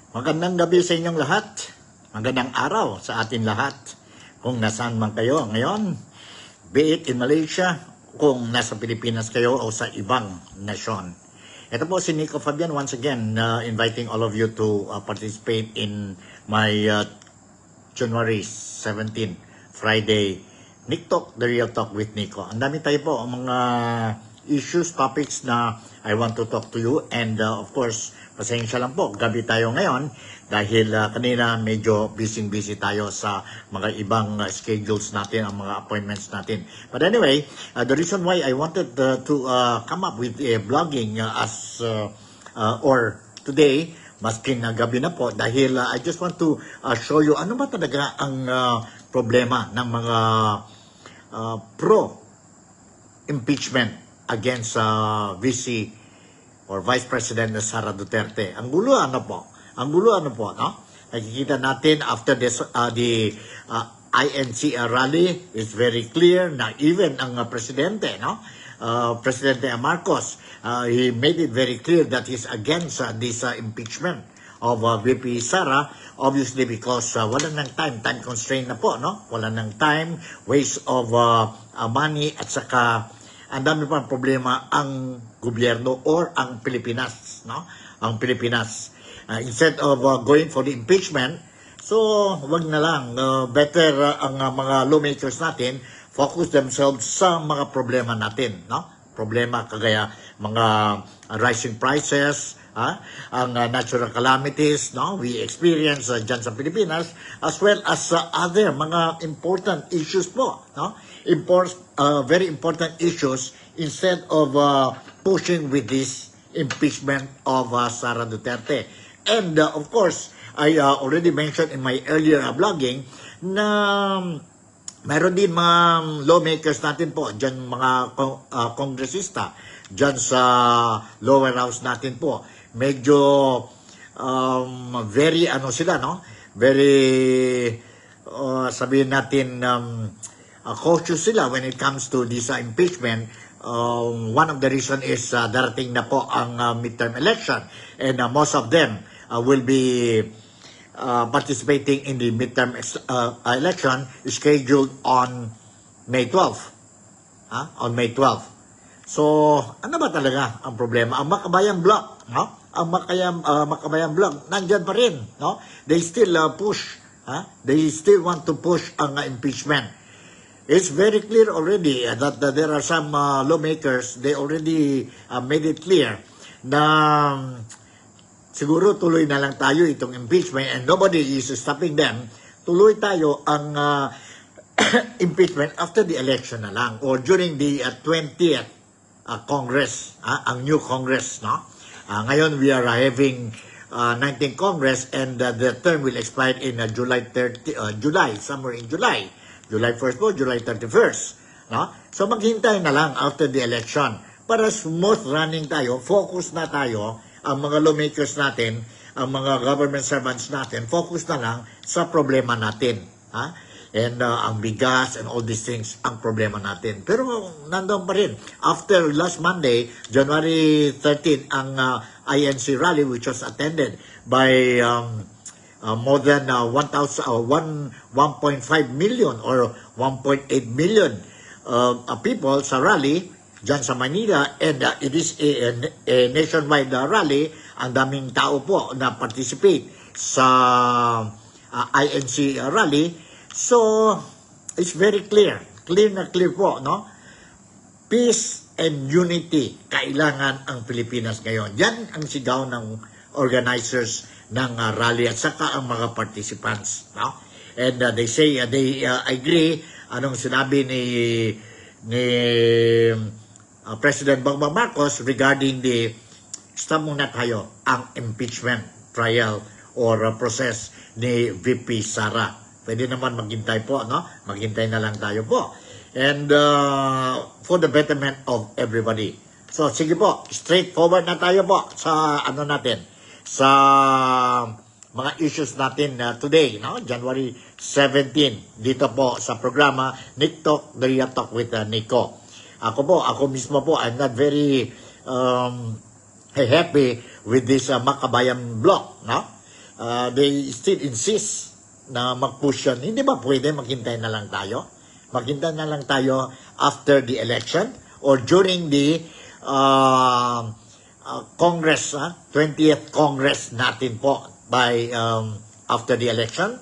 Magandang gabi sa inyong lahat. Magandang araw sa atin lahat. Kung nasaan man kayo ngayon, be it in Malaysia, kung nasa Pilipinas kayo o sa ibang nasyon. Ito po si Nico Fabian once again inviting all of you to participate in my January 17, Friday, Nick Talk, The Real Talk with Nico. Ang dami tayo po ang mga issues, topics na I want to talk to you, and of course, pasensya lang po, gabi tayo ngayon dahil kanina medyo busy tayo sa mga ibang schedules natin, ang mga appointments natin. But anyway, the reason why I wanted to come up with a vlogging or today, masking gabi na po, dahil I just want to show you ano ba talaga ang problema ng mga pro-impeachment against VC or Vice President Sara Duterte. Ang gulo ano po, no? Nakikita natin after this, the INC rally is very clear na even ang presidente, no? Presidente Marcos, he made it very clear that he's against this impeachment of VP Sara, obviously because wala nang time constraint na po, no? Wala nang time, waste of money, at saka ang dami pang problema ang gobyerno or ang Pilipinas, no? Ang Pilipinas. Instead of going for the impeachment, so wag na lang, better ang mga lawmakers natin focus themselves sa mga problema natin, no? Problema kagaya mga rising prices, ang natural calamities, no, we experience dyan sa Pilipinas, as well as other mga important issues po, no, very important issues, instead of pushing with this impeachment of Sara Duterte. And of course, I already mentioned in my earlier vlogging na mayroon din mga lawmakers natin po, dyan mga kongresista, dyan sa lower house natin po, medyo very sila, no? Very sabihin natin cautious sila when it comes to this impeachment. One of the reason is darating na po ang midterm election, and most of them will be participating in the midterm election scheduled on May 12. On May 12. So, ano ba talaga ang problema? Ang Makabayan Bloc, no? Ang Makabayan Bloc, nandyan pa rin, no? They still push, they still want to push ang impeachment. It's very clear already that there are some lawmakers, they already made it clear na siguro tuloy na lang tayo itong impeachment, and nobody is stopping them. Tuloy tayo ang impeachment after the election na lang, or during the 20th Congress, ang new Congress, no? Ngayon we are having 19th Congress, and the term will expire in somewhere in July. July 1st po, July 31st, no? So maghintay na lang after the election para smooth running tayo, focus na tayo, ang mga lawmakers natin, ang mga government servants natin, focus na lang sa problema natin, and ang bigas and all these things ang problema natin. Pero nandoon pa rin. After last Monday, January 13, ang INC rally, which was attended by more than 1.5 million or 1.8 million people sa rally dyan sa Manila, and it is a nationwide rally. Ang daming tao po na participate sa INC rally. So, it's very clear na clear po, no? Peace and unity, kailangan ang Pilipinas ngayon. Yan ang sigaw ng organizers ng rally at saka ang mga participants, no? And they say, they agree, anong sinabi ni President Bongbong Marcos regarding the, stop muna tayo, ang impeachment trial or process ni VP Sara. Pwede naman maghintay po, no? Maghintay na lang tayo po. And for the betterment of everybody. So, sige po, straightforward na tayo po sa natin, sa mga issues natin today, no? January 17, dito po sa programa Nick Talk, The Real Talk with Nico. Ako mismo po, I'm not very happy with this Makabayan Bloc, no? they still insist na mag-push yun. Hindi ba pwede maghintay na lang tayo? Maghintay na lang tayo after the election or during the Congress, 20th Congress natin po by after the election.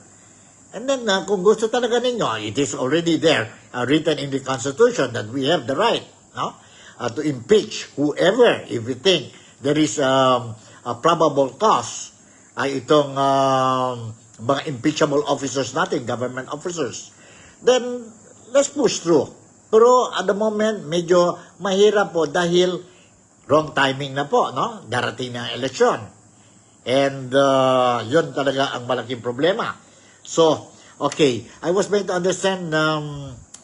And then kung gusto talaga ninyo, it is already there, written in the Constitution that we have the right, no? To impeach whoever if we think there is a probable cause ay itong mga impeachable officers natin, government officers. Then let's push through. Pero at the moment, medyo mahirap po dahil wrong timing na po, no? Darating na election. And yun talaga ang malaking problema. So, okay, I was made to understand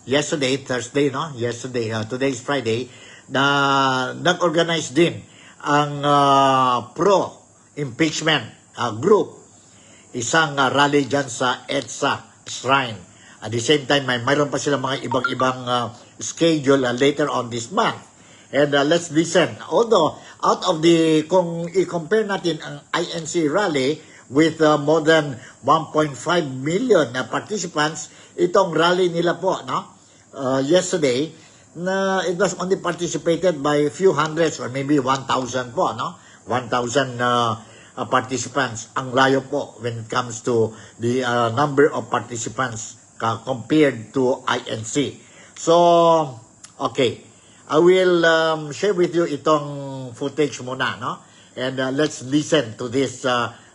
yesterday, Thursday, no? Yesterday, today is Friday, na nag-organize din ang pro-impeachment group. Isang rally dyan sa EDSA Shrine. At the same time, mayroon pa sila mga ibang schedule later on this month. And let's listen. Although, out of the, kung i-compare natin ang INC rally with more than 1.5 million na participants, itong rally nila po, no? Yesterday, na it was only participated by a few hundreds or maybe 1,000 po, no? 1,000 participants. Ang layo po when it comes to the number of participants compared to INC. So, okay. I will share with you itong footage muna, no? And let's listen to this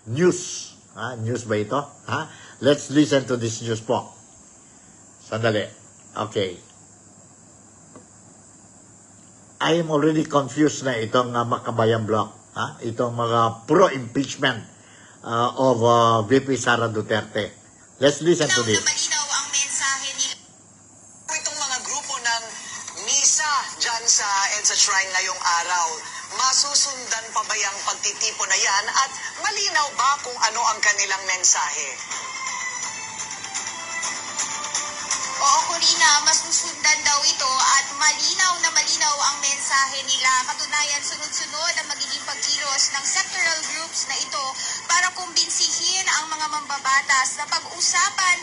news. News ba ito? Let's listen to this news po. Sandali. Okay. I am already confused na itong Makabayan Block. Itong mga pro-impeachment of VP Sara Duterte. Let's listen to this. Malinaw ang mensahe nila. Itong mga grupo ng misa dyan sa EDSA Shrine ngayong araw, masusundan pa ba yung pagtitipon na yan at malinaw ba kung ano ang kanilang mensahe? Oo, Corina, masusundan daw ito at malinaw na malinaw ang mensahe nila. Katunayan, sunod-sunod ang magiging pagkilos ng sectoral groups na ito para kumbinsihin ang mga mambabatas na pag-usapan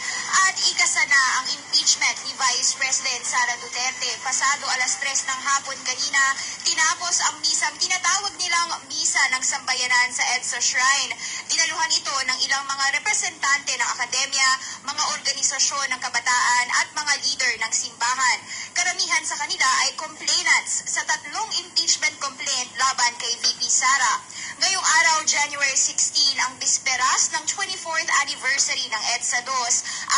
at ikasana ang impeachment ni Vice President Sara Duterte. Pasado alas 3 ng hapon kanina, tinapos ang misang tinatawag nilang Misa ng Sambayanan sa EDSA Shrine. Dinaluhan ito ng ilang mga representante ng akademya, mga organisasyon ng kabataan at mga leader ng simbahan. Karamihan sa kanila ay complainants sa 3 impeachment complaint laban kay VP Sara. Ngayong araw, January 16, ang bisperas ng 24th anniversary ng EDSA 2,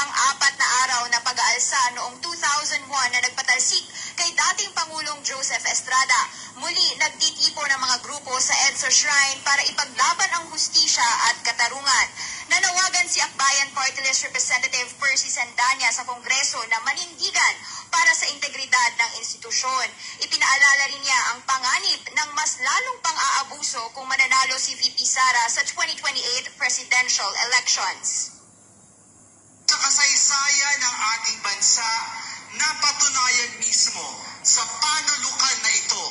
ang 4 na araw na pag-aalsa noong 2001 na nagpatalsik kay dating Pangulong Joseph Estrada. Muli, nagtitipo ng mga grupo sa EDSA Shrine para ipaglaban ang hustisya at katarungan. Nanawagan si Akbayan Party List Representative Percy Sandanya sa Kongreso na manindigan para sa integridad ng institusyon. Ipinaalala rin niya ang panganib ng mas lalong pang-aabuso kung mananalo si VP Sara sa 2028 presidential elections. Sa kasaysayan ng ating bansa, napatunayan mismo sa panulukan na ito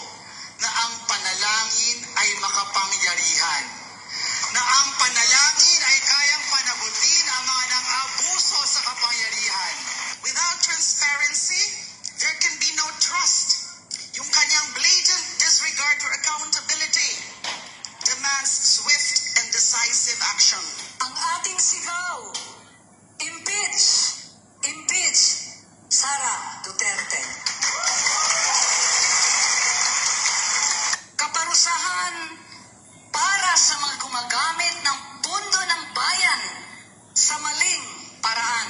na ang panalangin ay makapangyarihan, na ang panalangin ay kayang panagutin ang mga nang-abuso sa kapangyarihan. Without transparency, there can be no trust. Yung kanyang blatant disregard for accountability demands swift and decisive action. Ang ating sigaw, impeach! Impeach! Sara Duterte. Kaparusahan para sa mga gumagamit ng pundo ng bayan sa maling paraan.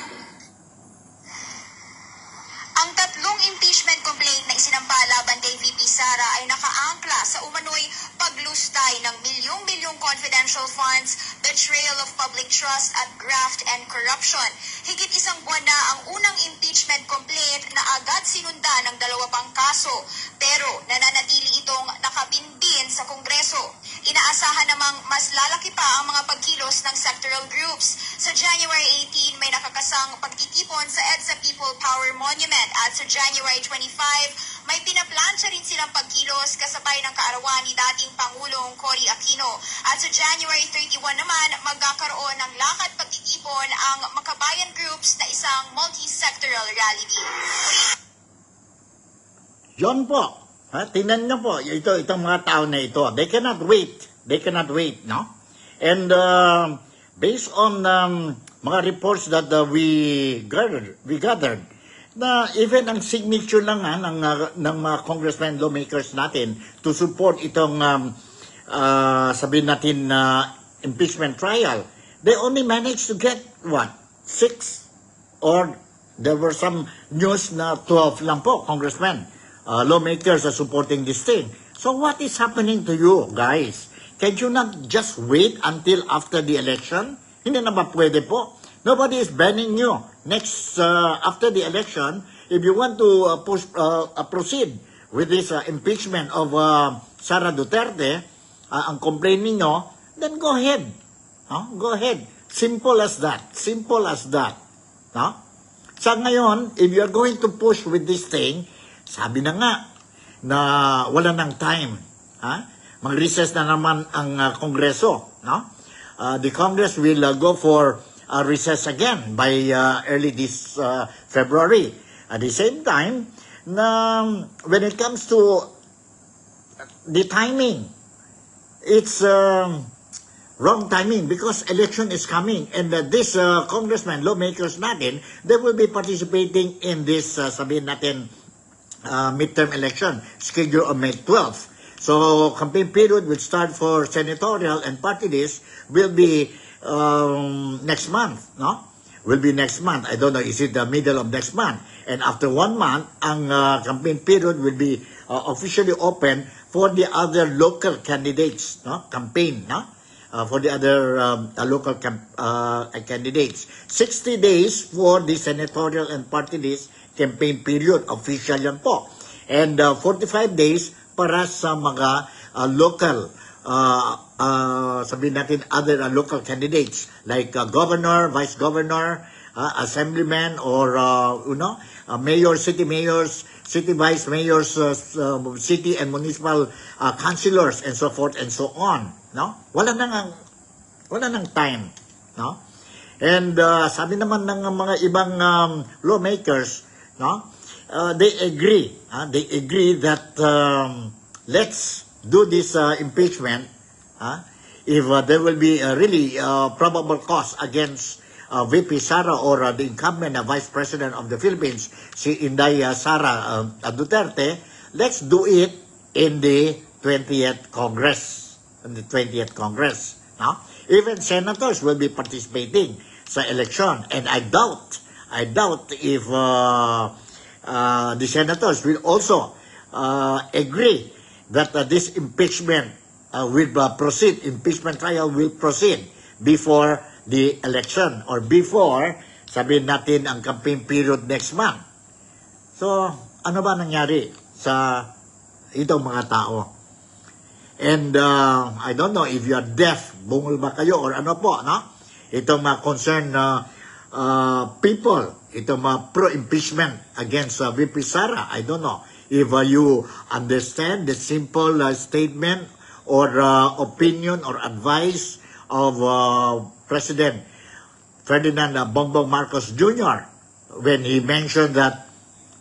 Ang 3 impeachment complaint na isinampa laban kay VP Sara ay nakaangkla sa umano'y paglustay ng milyong-milyong confidential funds, betrayal of public trust at graft and corruption. Higit isang buwan na ang unang impeachment complaint na agad sinundan ng 2 pang kaso, pero nananatili itong nakabinbin sa Kongreso. Inaasahan namang mas lalaki pa ang mga pagkilos ng sectoral groups. Sa January 18, may nakakasang pagtitipon sa EDSA People Power Monument at sa January 25, may pinaplansya rin silang pagkilos kasabay ng kaarawan ni dating Pangulong Cory Aquino. At sa January 31 naman, magkakaroon ng lakad pagtitipon ang Makabayan Groups na isang multi-sectoral rally. Yon po. Tingnan nyo po, itong mga tao na ito, they cannot wait. They cannot wait, no? And based on mga reports that we gathered, na even ang signature lang ng mga congressmen lawmakers natin to support itong sabihin natin impeachment trial, they only managed to get what? 6? Or there were some news na 12 lang po, congressmen. Lawmakers are supporting this thing. So what is happening to you guys? Can you not just wait until after the election? Hindi na ba pwede po? Nobody is banning you. Next, after the election, if you want to proceed with this impeachment of Sara Duterte, ang complaint ninyo, then go ahead. Go ahead. Simple as that. Simple as that. No? Sa ngayon, if you are going to push with this thing, sabi na nga na wala ng time. Mag-recess na naman ang Kongreso. No? The Congress will go for recess again by early this February. At the same time, when it comes to the timing, it's wrong timing because election is coming. And this congressmen, lawmakers natin, they will be participating in this, sabihin natin, midterm election scheduled on May 12th. So, campaign period will start for senatorial and party list will be next month, no? Will be next month. I don't know, is it the middle of next month? And after 1 month, ang campaign period will be officially open for the other local candidates, no? Campaign, no? For the other local candidates. 60 days for the senatorial and party list campaign period, official yan po. And 45 days para sa mga local, sabihin natin, other local candidates like governor, vice governor, assemblyman, or mayor, city mayors, city vice mayors, city and municipal councilors, and so forth and so on. No? Wala nang time. No? And sabi naman ng mga ibang lawmakers, no? They agree that let's do this impeachment if there will be a really probable cause against VP Sara or the incumbent Vice President of the Philippines, si Inday Sara Duterte. Let's do it in the 20th Congress. No? Even senators will be participating sa election, and I doubt if the senators will also agree that this impeachment will proceed, impeachment trial will proceed before the election or before, sabihin natin, ang campaign period next month. So, ano ba nangyari sa itong mga tao? And I don't know if you are deaf, bungol ba kayo or ano po, no? Itong mga concerned people, itong mga pro-impeachment against VP Sara. I don't know if you understand the simple statement or opinion or advice of President Ferdinand Bongbong Marcos Jr. when he mentioned that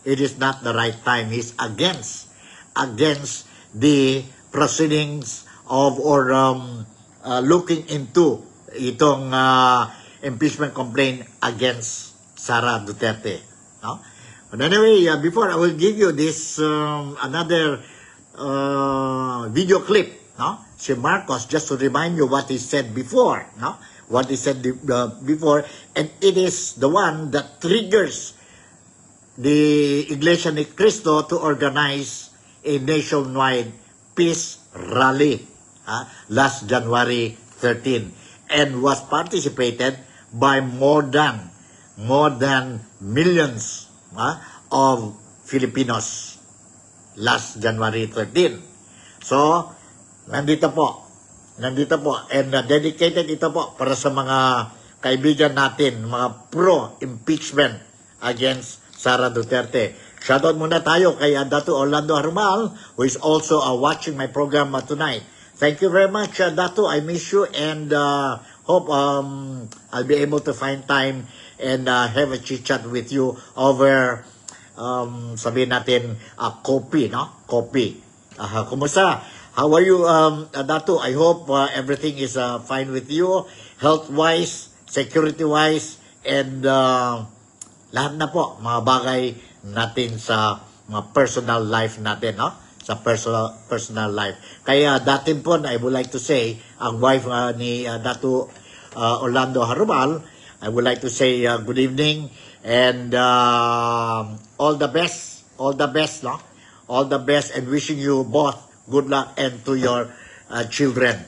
it is not the right time. He's against the proceedings of or looking into itong impeachment complaint against Sara Duterte. No? But anyway, before I will give you this another video clip, no? Si Marcos, just to remind you what he said before, no? What he said before, and it is the one that triggers the Iglesia ni Cristo to organize a nationwide peace rally last January 13, and was participated by more than more than millions of Filipinos last January 13. So, nandito po, and dedicated ito po para sa mga kaibigan natin, mga pro-impeachment against Sara Duterte. Shoutout muna tayo kay Dato Orlando Harumal, who is also watching my program tonight. Thank you very much, Dato. I miss you and hope I'll be able to find time and have a chit-chat with you over, sabihin natin, coffee, no? Coffee. Kumusta? How are you, Dato? I hope everything is fine with you, health-wise, security-wise, and lahat na po, mga bagay natin sa mga personal life natin, no? Sa personal life. Kaya dati po, I would like to say, ang wife ni Dato Orlando Harumal, I would like to say good evening and all the best, no? All the best and wishing you both good luck and to your children,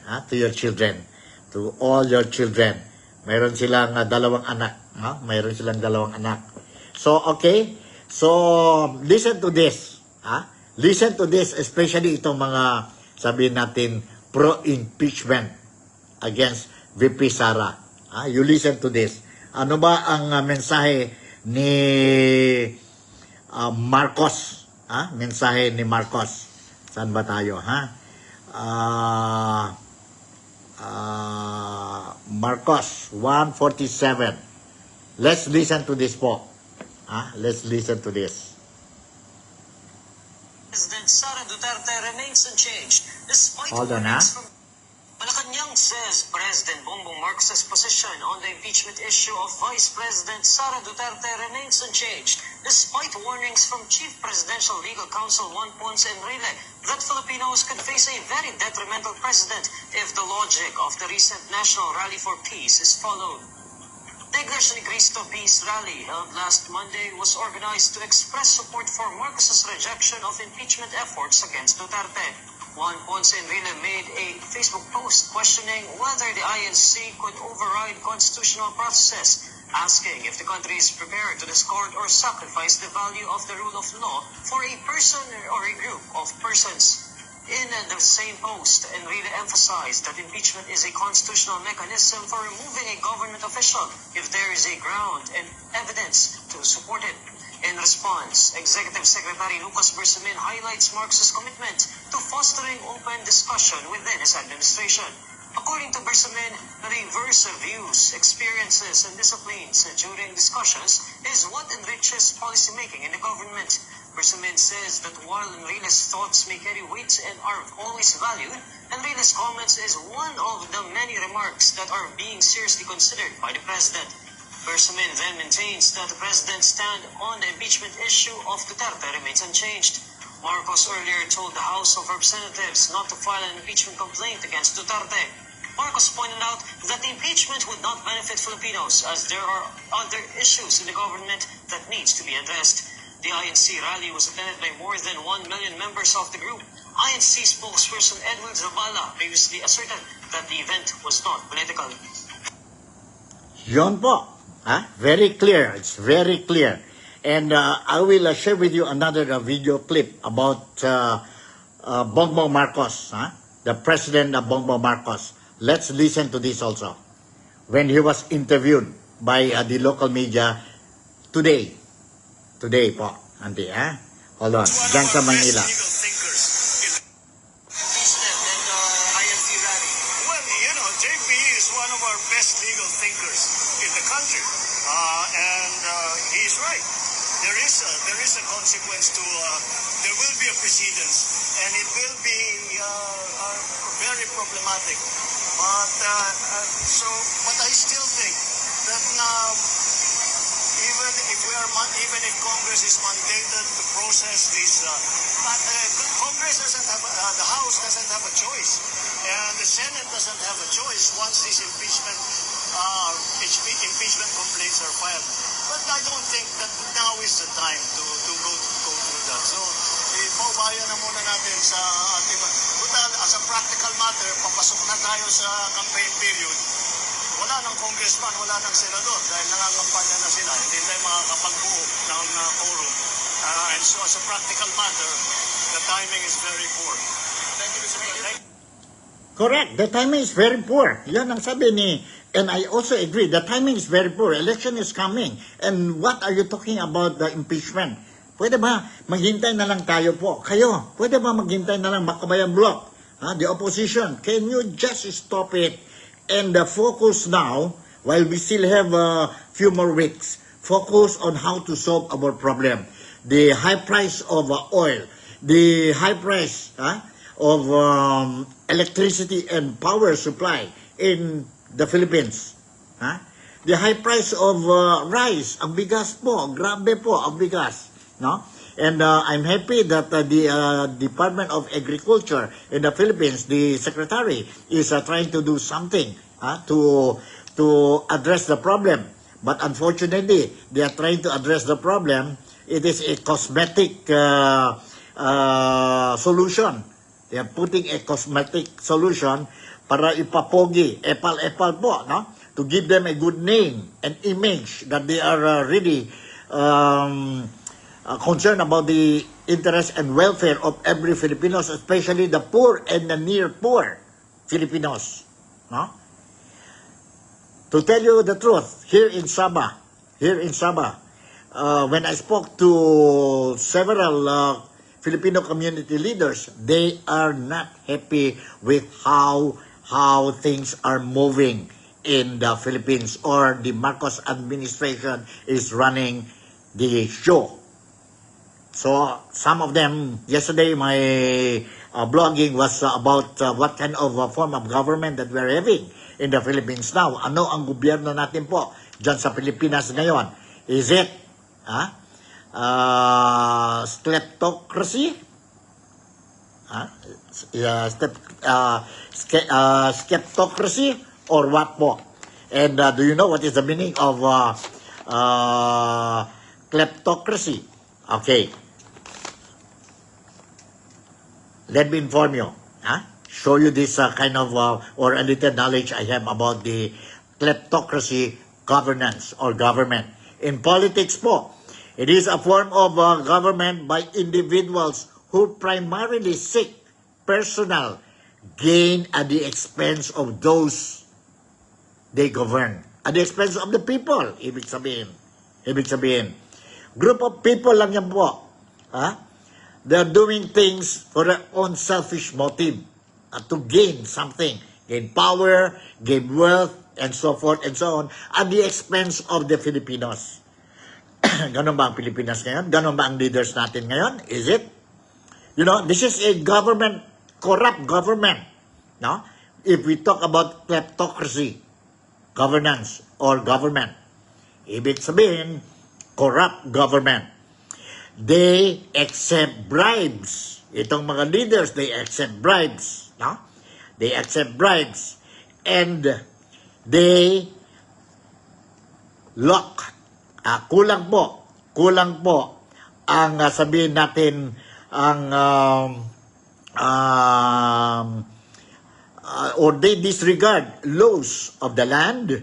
to all your children. Mayroon silang dalawang anak, no? Mayroon silang dalawang anak. So, okay. So, listen to this. Listen to this, especially itong mga, sabihin natin, pro-impeachment against VP Sara. You listen to this. Ano ba ang mensahe ni Marcos? Mensahe ni Marcos. Saan ba tayo? Marcos 147. Let's listen to this po. Let's listen to this. President Sara Duterte remains unchanged despite Hold on, warnings from Malacanang says President Bongbong Marcos' position on the impeachment issue of Vice President Sara Duterte remains unchanged despite warnings from Chief Presidential Legal Counsel Juan Ponce Enrile that Filipinos could face a very detrimental president if the logic of the recent National Rally for Peace is followed. The Iglesia ni Cristo Peace Rally held last Monday was organized to express support for Marcos' rejection of impeachment efforts against Duterte. Juan Ponce Enrile made a Facebook post questioning whether the INC could override constitutional processes, asking if the country is prepared to discard or sacrifice the value of the rule of law for a person or a group of persons. In the same post, Enrile emphasized that impeachment is a constitutional mechanism for removing a government official if there is a ground and evidence to support it. In response, Executive Secretary Lucas Bersamin highlights Marcos' commitment to fostering open discussion within his administration. According to Bersamin, the diverse views, experiences, and disciplines during discussions is what enriches policymaking in the government. Bersamin says that while Enrile's thoughts may carry weight and are always valued, Enrile's comments is one of the many remarks that are being seriously considered by the president. Bersamin then maintains that the president's stand on the impeachment issue of Duterte remains unchanged. Marcos earlier told the House of Representatives not to file an impeachment complaint against Duterte. Marcos pointed out that the impeachment would not benefit Filipinos as there are other issues in the government that needs to be addressed. The INC rally was attended by more than 1 million members of the group. INC spokesperson Edwin Zabala previously asserted that the event was not political. Yon po. Very clear. It's very clear. And I will share with you another video clip about Bongbong Marcos, the president of Bongbong Marcos. Let's listen to this also. When he was interviewed by the local media today. Today po, Auntie, Hold on. Diyan sa Manila. JP is one of our best legal thinkers in the country, and he's right. There is a consequence to. There will be a precedence, and it will be very problematic. But but I still think that even if Congress is mandated to process this, Congress doesn't have the House doesn't have a choice. And the Senate doesn't have a choice once these impeachment complaints are filed. But I don't think that now is the time to go through that. So, paubayan na muna natin sa ating... As a practical matter, papasok na tayo sa campaign period. wala ng congressman, wala ng senador dahil nangangampanya na sila. Hindi tayo makakapagbuo ng quorum. And so as a practical matter, the timing is very poor. Thank you, Mr. President. Correct. The timing is very poor. Yan ang sabi ni, and I also agree, the timing is very poor. Election is coming. And what are you talking about the impeachment? Pwede ba maghintay na lang tayo po? Kayo, pwede ba maghintay na lang Makabayan Bloc? The opposition, can you just stop it and focus now, while we still have a few more weeks, focus on how to solve our problem. The high price of oil, the high price of electricity and power supply in the Philippines. The high price of rice, ang bigas po, grabe po ang bigas. No? And I'm happy that the Department of Agriculture in the Philippines, the secretary, is trying to do something to address the problem. But unfortunately, they are trying to address the problem. It is a cosmetic solution. They are putting a cosmetic solution para ipapogi, epal-epal po, no? To give them a good name and image that they are really concerned about the interest and welfare of every Filipinos, especially the poor and the near poor Filipinos. No? To tell you the truth, here in Sabah, when I spoke to several Filipino community leaders, they are not happy with how things are moving in the Philippines, or the Marcos administration is running the show. So some of them, yesterday my blogging was about what kind of form of government that we're having in the Philippines now. Ano ang gobyerno natin po dyan sa Pilipinas ngayon? Is it kleptocracy? Skeptocracy? Or what po? And do you know what is the meaning of kleptocracy? Okay. Let me inform you. Show you this kind of, or a little knowledge I have about the kleptocracy governance or government. In politics po, it is a form of government by individuals who primarily seek personal gain at the expense of those they govern. At the expense of the people, ibig sabihin. Group of people lang yan po. They're doing things for their own selfish motive. To gain something. Gain power, gain wealth, and so forth and so on. At the expense of the Filipinos. Ganon ba ang Pilipinas ngayon? Ganon ba ang leaders natin ngayon? Is it? You know, this is a government, corrupt government. No? If we talk about kleptocracy, governance, or government, ibig sabihin, corrupt government. They accept bribes. Itong mga leaders, they accept bribes. No? They accept bribes. And they lock. Kulang po ang sabihin natin ang or they disregard laws of the land,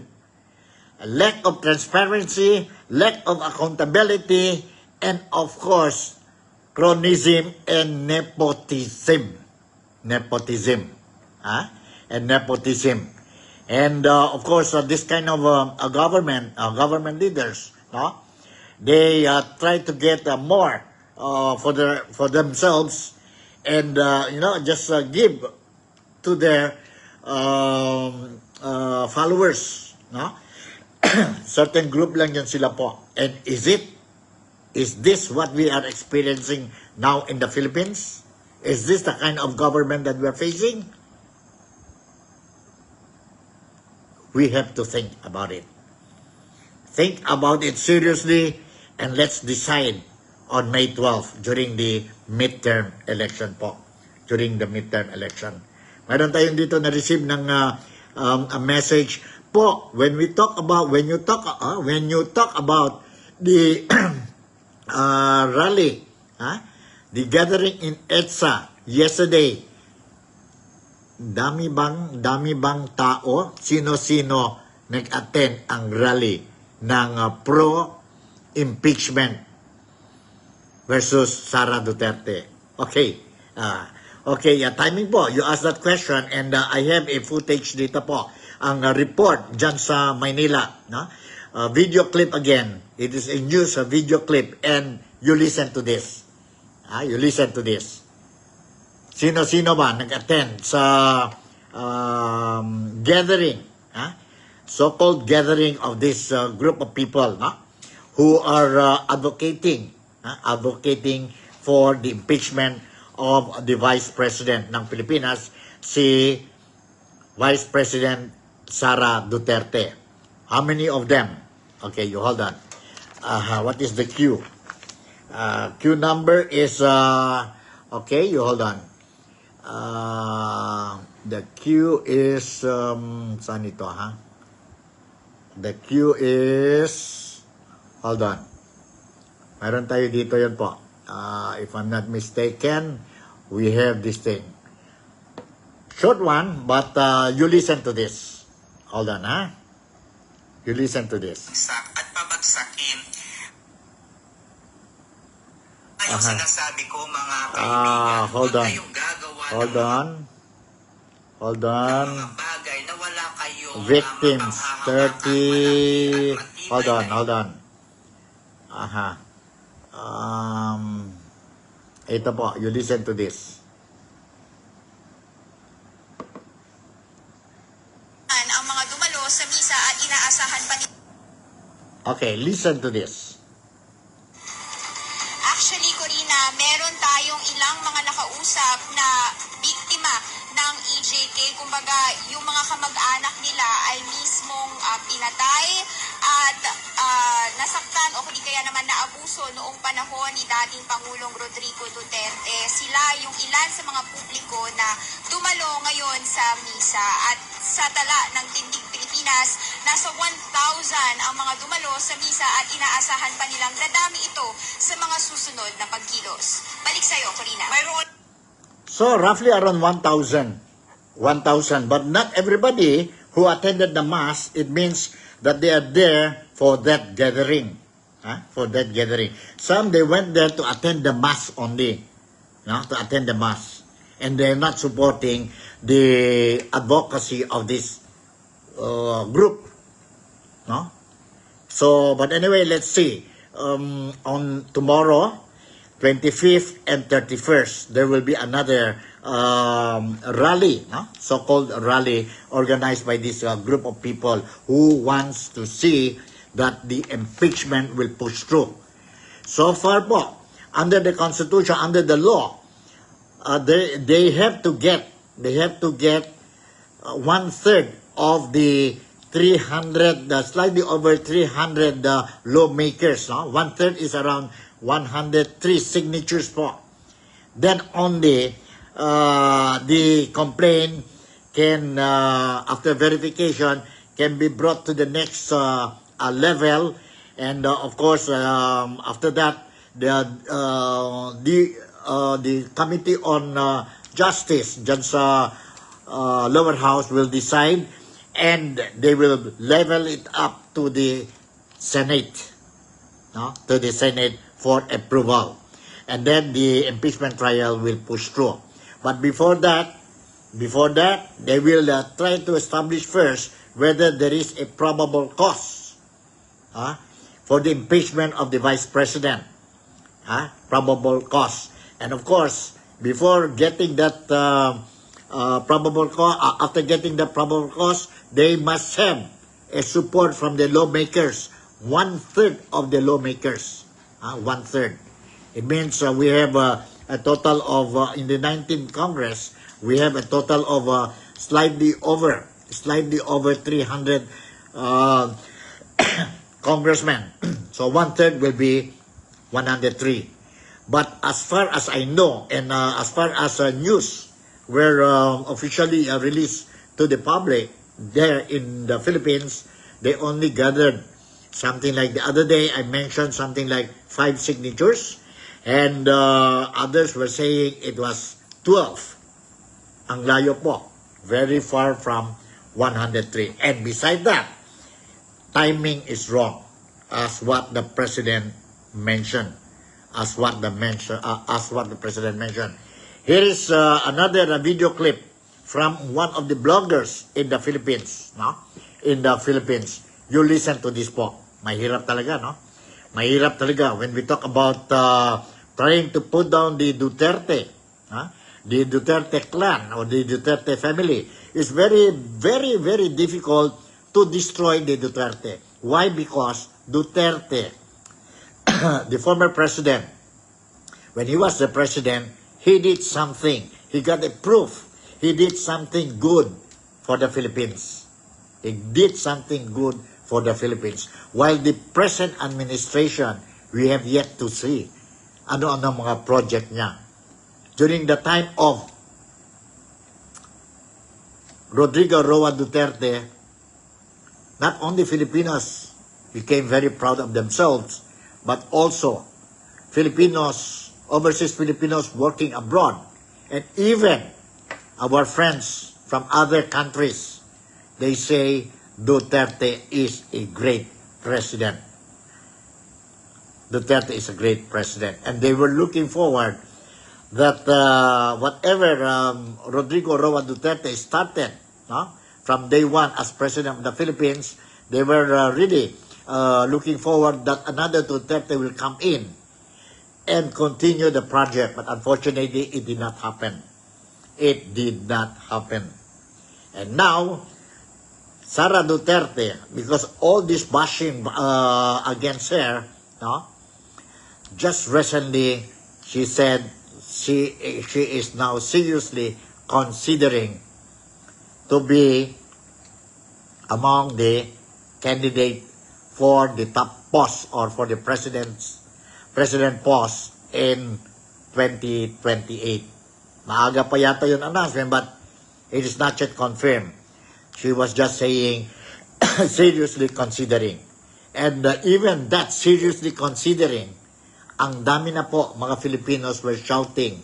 lack of transparency, lack of accountability, and of course, cronyism and nepotism. And nepotism. And of course, this kind of government leaders, no? They try to get more for themselves, and just give to their followers, no? Certain group lang yan sila po. And is this what we are experiencing now in the Philippines? Is this the kind of government that we are facing? We have to think about it. Think about it seriously, and let's decide on May 12 during the midterm election po. During the midterm election. Mayroon tayong dito na-receive ng a message po. When you talk about the rally, the gathering in EDSA yesterday, dami bang tao? Sino-sino nag-attend ang rally ng pro-impeachment versus Sara Duterte. Okay. Timing po. You asked that question and I have a footage dito po. Ang report dyan sa Maynila. No? Video clip again. It is a news video clip and you listen to this. You listen to this. Sino-sino ba nag-attend sa gathering? So-called gathering of this group of people who are advocating for the impeachment of the Vice President ng Pilipinas, si Vice President Sara Duterte. How many of them? Okay, you hold on. What is the queue? Queue number is, okay, you hold on. The queue is, saan ito, The queue is, hold on. Mayroon tayo dito yun po. If I'm not mistaken, we have this thing. Short one, but you listen to this. Hold on, You listen to this. At pabagsakin. Yung sinasabi ko, mga kaibigan, hold on. kayong gagawa Hold on. mga bagay na wala kayong Victims, 30. Hold on. Ito po, you listen to this. Ang mga dumalo sa misa at inaasahan pa ni... Okay, listen to this. Actually, Corina, meron tayong ilang mga nakausap na biktima ng EJK. Kumbaga, yung mga kamag-anak nila ay mismong pinatay at nasaktan o kung di kaya naman naabuso noong panahon ni dating Pangulong Rodrigo Duterte. Sila yung ilan sa mga publiko na dumalo ngayon sa misa. At sa tala ng Tindig Pilipinas, nasa 1,000 ang mga dumalo sa misa at inaasahan pa nilang dadami ito sa mga susunod na pagkilos. Balik sa'yo, Corina. Mayroon So, roughly around 1,000. But not everybody who attended the mass, it means that they are there for that gathering. For that gathering. Some, they went there to attend the mass only. To attend the mass. And they're not supporting the advocacy of this group. So, but anyway, let's see. On tomorrow, 25th and 31st, there will be another rally, so-called rally organized by this group of people who wants to see that the impeachment will push through. So far po, under the Constitution, under the law, they have to get 1/3 of the 300, slightly over 300 lawmakers. 1/3 is around 103 signatures po. Then only the complaint can, after verification, can be brought to the next level, and of course, after that, the Committee on Justice, dyan sa lower house, will decide, and they will level it up to the Senate, to the Senate for approval. And then the impeachment trial will push through. But before that, they will try to establish first whether there is a probable cause for the impeachment of the Vice President. Probable cause. And of course, before getting that probable cause, after getting the probable cause, they must have a support from the lawmakers. 1/3 of the lawmakers. 1/3. It means we have a total of, in the 19th Congress, we have a total of slightly over 300 congressmen. So 1/3 will be 103. But as far as I know, and as far as news were officially released to the public there in the Philippines, they only gathered something like the other day I mentioned something like 5 signatures, and others were saying it was 12. Ang layo po, very far from 103. And beside that, timing is wrong, as what the president mentioned. As what the president mentioned. Here is another video clip from one of the bloggers in the Philippines, no? In the Philippines. You listen to this po. Mahirap talaga, no? Mahirap talaga when we talk about trying to put down the Duterte, the Duterte clan or the Duterte family. It's very, very, very difficult to destroy the Duterte. Why? Because Duterte, the former president, when he was the president, he did something. He got a proof. He did something good for the Philippines. He did something good for the Philippines. While the present administration, we have yet to see ano-ano mga project niya. During the time of Rodrigo Roa Duterte, not only Filipinos became very proud of themselves, but also Filipinos, overseas Filipinos working abroad, and even our friends from other countries, they say Duterte is a great president. Duterte is a great president. And they were looking forward that whatever Rodrigo Roa Duterte started, no, from day one as president of the Philippines, they were really looking forward that another Duterte will come in and continue the project. But unfortunately, it did not happen. It did not happen. And now, Sara Duterte, because all this bashing against her, no, just recently she said she is now seriously considering to be among the candidate for the top post or for the president post in 2028. Maaga pa yata yung announcement, but it is not yet confirmed. She was just saying, seriously considering. And even that, seriously considering, ang dami na po mga Filipinos were shouting,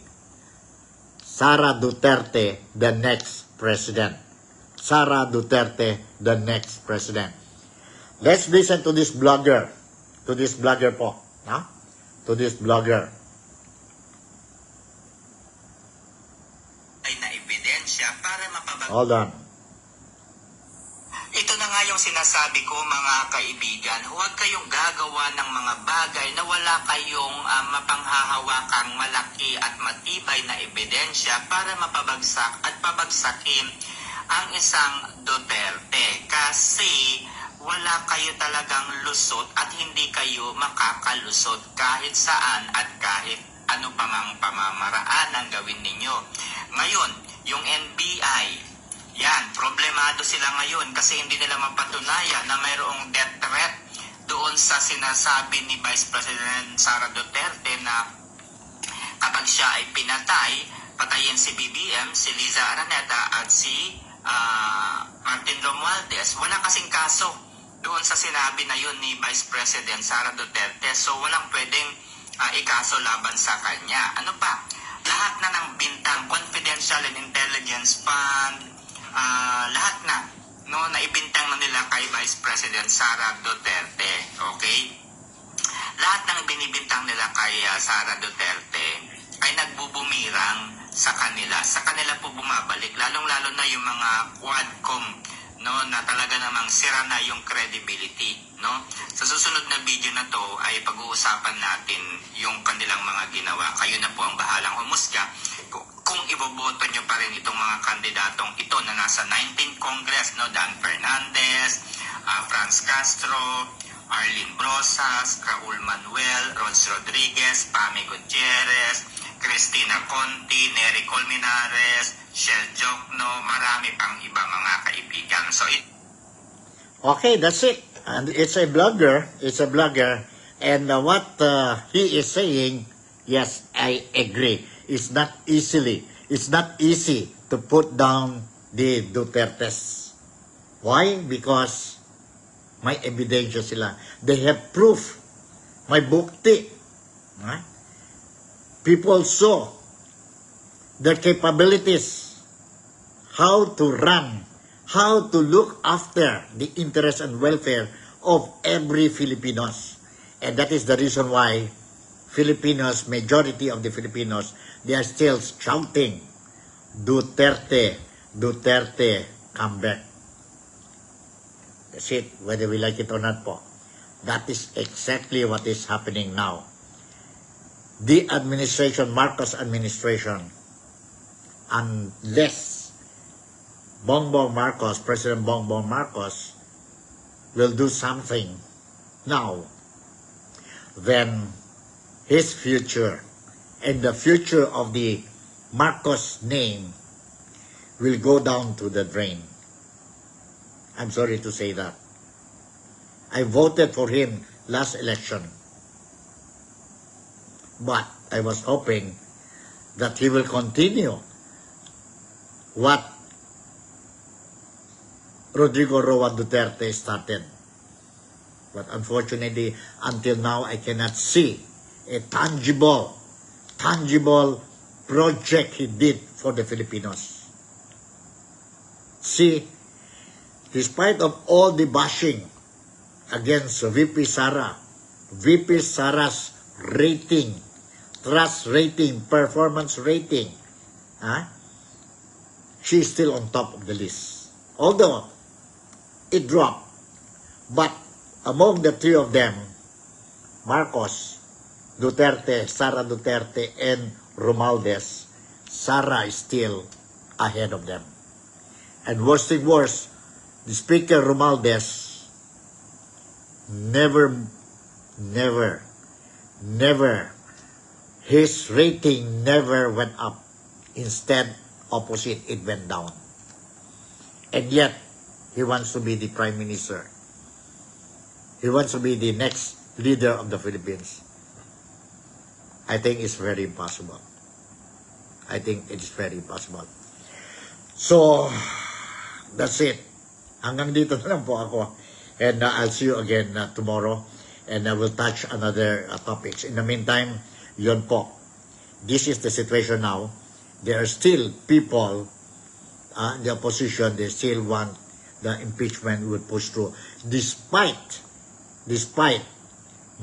Sara Duterte, the next president. Sara Duterte, the next president. Let's listen to this blogger. To this blogger po. No? To this blogger. Ay na ebidensya para mapabag... Hold on. Ito na nga yung sinasabi ko mga kaibigan, huwag kayong gagawa ng mga bagay na wala kayong mapanghahawakang malaki at matibay na ebidensya para mapabagsak at pabagsakin ang isang Duterte. Kasi wala kayo talagang lusot at hindi kayo makakalusot kahit saan at kahit ano pa mang pamamaraan ang gawin ninyo. Ngayon, yung NBI, yan, problemado sila ngayon kasi hindi nila mapatunayan na mayroong death threat doon sa sinasabi ni Vice President Sara Duterte na kapag siya ay pinatay, patayin si BBM, si Liza Araneta at si Martin Romualdez. Wala kasing kaso doon sa sinabi na yun ni Vice President Sara Duterte, so walang pwedeng ikaso laban sa kanya. Ano pa? Lahat na ng bintang, Confidential and Intelligence Fund, lahat na, no, naibintang na nila kay Vice President Sara Duterte, okay? Lahat ng binibintang nila kay Sara Duterte ay nagbubumirang sa kanila po bumabalik, lalong-lalo na yung mga Quadcom, no, na talaga namang sira na yung credibility, no? Sa susunod na video na to ay pag-uusapan natin yung kanilang mga ginawa. Kayo na po ang bahalang humusga kung iboboto nyo pa rin itong mga kandidatong ito na nasa 19th Congress, no? Dan Fernandez, Franz Castro, Arlene Brosas, Raul Manuel, Rods Rodriguez, Pame Gutierrez, Cristina Conti, Nery Colmenares, Shell Jokno, marami pang iba mga kaibigan. So Okay, that's it. And it's a blogger. And what he is saying, yes, I agree. It's not easy to put down the Dutertes. Why? Because may ebidensya sila. They have proof. May bukti. Right? People saw their capabilities, how to run, how to look after the interest and welfare of every Filipinos. And that is the reason why Filipinos, majority of the Filipinos, they are still shouting, Duterte, Duterte, come back. That's it, whether we like it or not po. That is exactly what is happening now. The administration, Marcos administration, unless Bongbong Marcos, President Bongbong Marcos, will do something now, then his future and the future of the Marcos name will go down to the drain. I'm sorry to say that. I voted for him last election. But I was hoping that he will continue what Rodrigo Roa Duterte started. But unfortunately, until now, I cannot see a tangible project he did for the Filipinos. See, despite of all the bashing against VP Sara, VP Sara's rating, trust rating, performance rating, she's still on top of the list. Although it dropped, but among the three of them, Marcos, Duterte, Sara Duterte, and Romualdez, Sara is still ahead of them. And worst thing worse, the Speaker Romualdez never, his rating never went up. Instead, opposite, it went down. And yet, he wants to be the Prime Minister. He wants to be the next leader of the Philippines. I think it's very impossible. I think it is very impossible. So, that's it. Hanggang dito na lang po ako. And I'll see you again tomorrow. And I will touch another topics. In the meantime, yun po. This is the situation now. There are still people, the opposition, they still want the impeachment will push through. Despite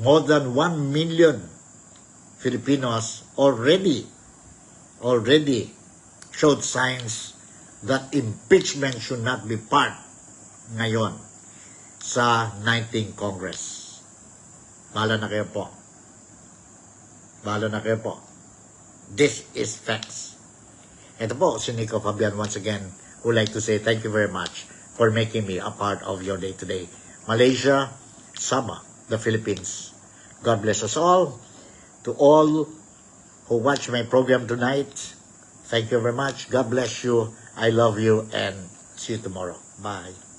more than 1 million Filipinos already showed signs that impeachment should not be part ngayon sa 19th Congress. Bahala na kayo po. This is facts. Ito po, si Nico Fabian once again would like to say thank you very much for making me a part of your day today. Malaysia, Sabah, the Philippines. God bless us all. To all who watch my program tonight, thank you very much. God bless you. I love you and see you tomorrow. Bye.